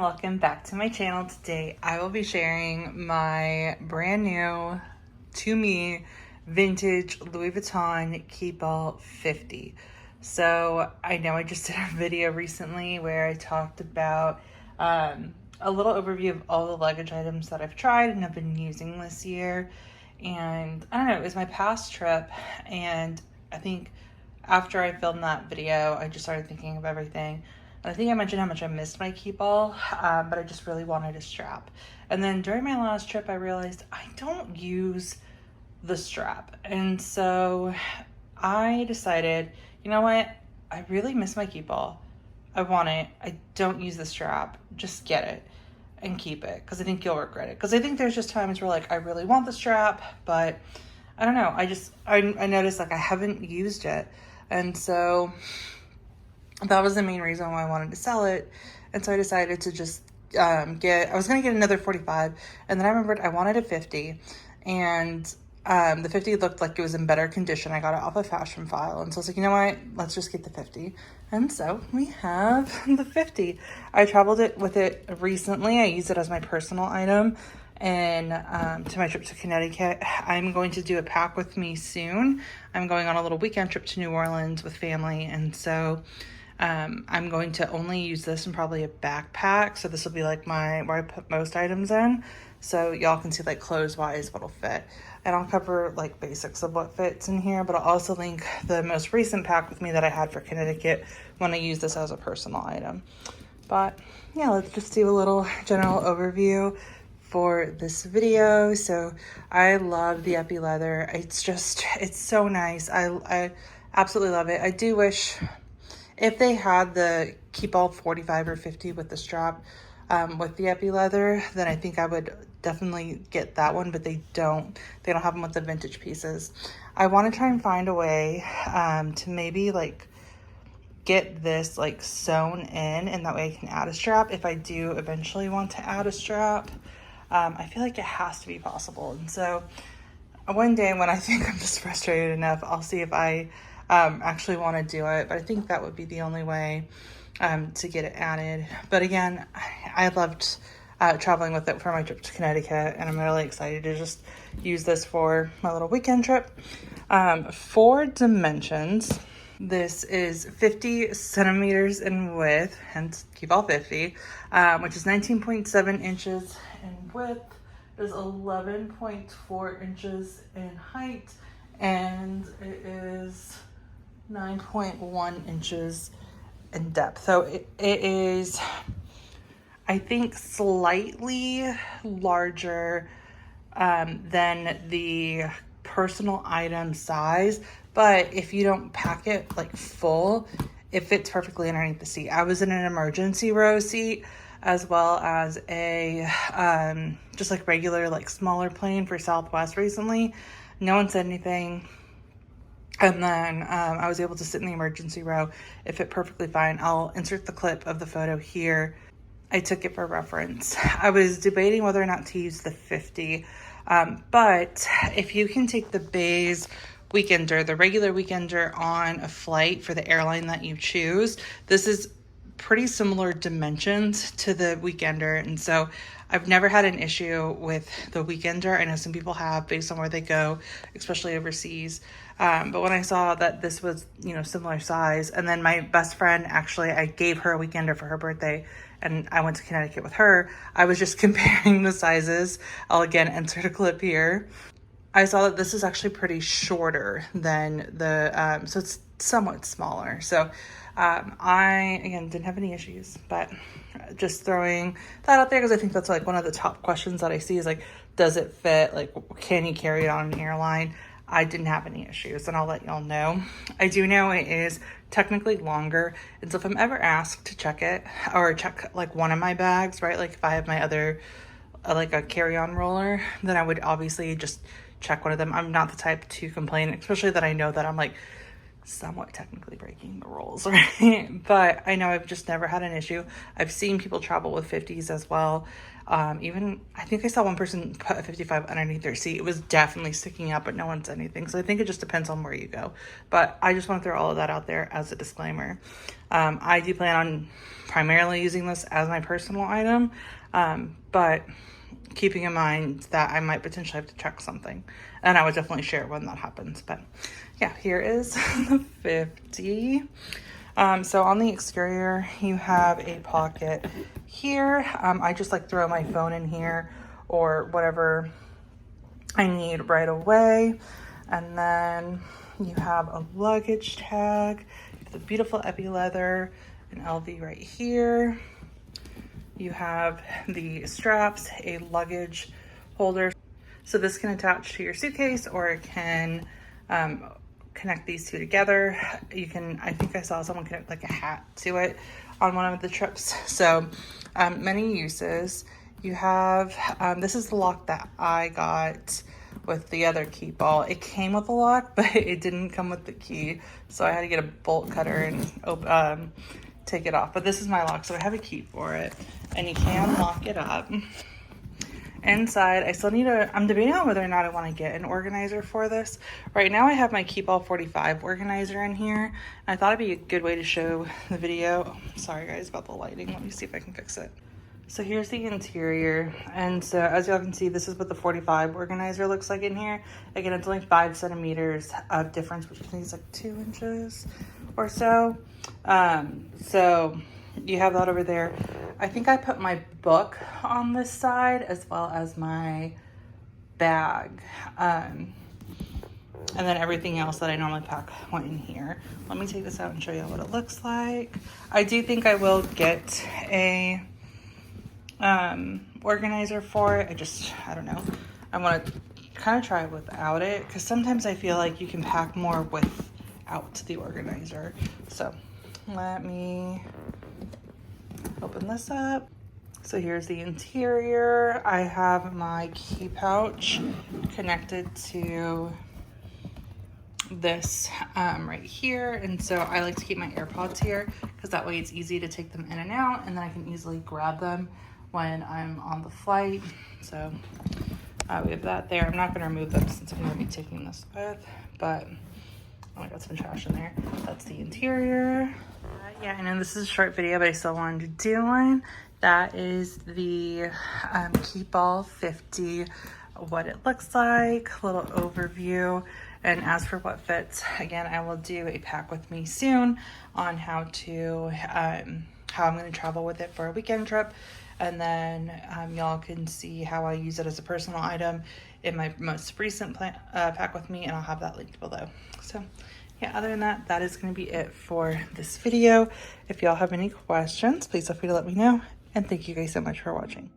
welcome back to my channel. Today I will be sharing my brand new, to me, vintage Louis Vuitton Keepall 50. So I know I just did a video recently where I talked about a little overview of all the luggage items that I've tried and have been using this year. And I don't know, it was my past trip, and I think after I filmed that video, I just started thinking of everything. And I think I mentioned how much I missed my Keepall, but I just really wanted a strap. And then during my last trip, I realized I don't use the strap. And so I decided, you know what? I really miss my Keepall. I want it. I don't use the strap. Just get it and keep it, because I think you'll regret it. Because I think there's just times where like I really want the strap, but I don't know. I noticed like I haven't used it. And so that was the main reason why I wanted to sell it. And so I decided to just I was going to get another 45. And then I remembered I wanted a 50. And the 50 looked like it was in better condition. I got it off of Fashionphile. And so I was like, you know what? Let's just get the 50. And so we have the 50. I traveled with it recently. I used it as my personal item. And to my trip to Connecticut. I'm going to do a pack with me soon. I'm going on a little weekend trip to New Orleans with family. And so I'm going to only use this in probably a backpack. So this will be like where I put most items in. So y'all can see like clothes wise what'll fit. And I'll cover like basics of what fits in here, but I'll also link the most recent pack with me that I had for Connecticut when I use this as a personal item. But yeah, let's just do a little general overview for this video. So I love the epi leather. It's so nice. I absolutely love it. I do wish if they had the Keepall 45 or 50 with the strap with the epi leather, then I think I would definitely get that one, but they don't have them with the vintage pieces. I want to try and find a way to maybe like get this like sewn in, and that way I can add a strap if I do eventually want to add a strap. I feel like it has to be possible. And so one day when I think I'm just frustrated enough, I'll see if I actually want to do it. But I think that would be the only way to get it added. But again, I loved traveling with it for my trip to Connecticut, and I'm really excited to just use this for my little weekend trip. For dimensions, this is 50 centimeters in width, hence Keepall 50, which is 19.7 inches in width. It is 11.4 inches in height, and it is 9.1 inches in depth. So it is, I think, slightly larger than the personal item size, but if you don't pack it like full, it fits perfectly underneath the seat. I was in an emergency row seat, as well as a just like regular like smaller plane for Southwest recently. No one said anything. And then I was able to sit in the emergency row. It fit perfectly fine. I'll insert the clip of the photo here. I took it for reference. I was debating whether or not to use the 50, but if you can take the Bays Weekender, the regular Weekender, on a flight for the airline that you choose, this is pretty similar dimensions to the Weekender. And so I've never had an issue with the Weekender. I know some people have based on where they go, especially overseas. But when I saw that this was, similar size, and then my best friend, actually, I gave her a Weekender for her birthday, and I went to Connecticut with her. I was just comparing the sizes. I'll again insert a clip here. I saw that this is actually pretty shorter than the, so it's somewhat smaller. So I, again, didn't have any issues, but just throwing that out there, because I think that's like one of the top questions that I see is like, does it fit? Like, can you carry it on an airline? I didn't have any issues, and I'll let y'all know. I do know it is technically longer, and so if I'm ever asked to check it, or check like one of my bags, right, like if I have my other like a carry-on roller, then I would obviously just check one of them. I'm not the type to complain, especially that I know that I'm like somewhat technically breaking the rules, right? But I know I've just never had an issue. I've seen people travel with 50s as well. Even I think I saw one person put a 55 underneath their seat. It was definitely sticking out, but no one said anything. So I think it just depends on where you go. But I just want to throw all of that out there as a disclaimer. I do plan on primarily using this as my personal item, but keeping in mind that I might potentially have to check something, and I would definitely share when that happens. But yeah, here is the 50. So on the exterior, you have a pocket here. I just like throw my phone in here or whatever I need right away. And then you have a luggage tag, the beautiful epi leather, an LV right here. You have the straps, a luggage holder. So this can attach to your suitcase, or it can connect these two together. You can, I think I saw someone connect like a hat to it on one of the trips. So many uses. You have, this is the lock that I got with the other Keepall. It came with a lock, but it didn't come with the key. So I had to get a bolt cutter and take it off. But this is my lock, so I have a key for it. And you can lock it up. Inside, I still need I'm debating on whether or not I want to get an organizer for this. Right now I have my Keepall 45 organizer in here. And I thought it'd be a good way to show the video. Oh, sorry guys about the lighting. Let me see if I can fix it. So here's the interior. And so as y'all can see, this is what the 45 organizer looks like in here. Again, it's only 5 centimeters of difference, which I think is like 2 inches or so. So you have that over there. I think I put my book on this side as well as my bag. And then everything else that I normally pack went in here. Let me take this out and show you what it looks like. I do think I will get a organizer for it. I don't know. I want to kind of try it without it, because sometimes I feel like you can pack more without the organizer. So let me open this up. So here's the interior. I have my key pouch connected to this right here, and so I like to keep my AirPods here because that way it's easy to take them in and out, and then I can easily grab them when I'm on the flight. So we have that there. I'm not going to remove them since I'm going to be taking this with, but oh, I got some trash in there. That's the interior. Yeah, I know this is a short video, but I still wanted to do one. That is the Keepall 50, what it looks like, a little overview. And as for what fits, again, I will do a pack with me soon on how I'm going to travel with it for a weekend trip. And then y'all can see how I use it as a personal item in my most recent pack with me, and I'll have that linked below. So yeah, other than that, that is going to be it for this video. If y'all have any questions, please feel free to let me know. And thank you guys so much for watching.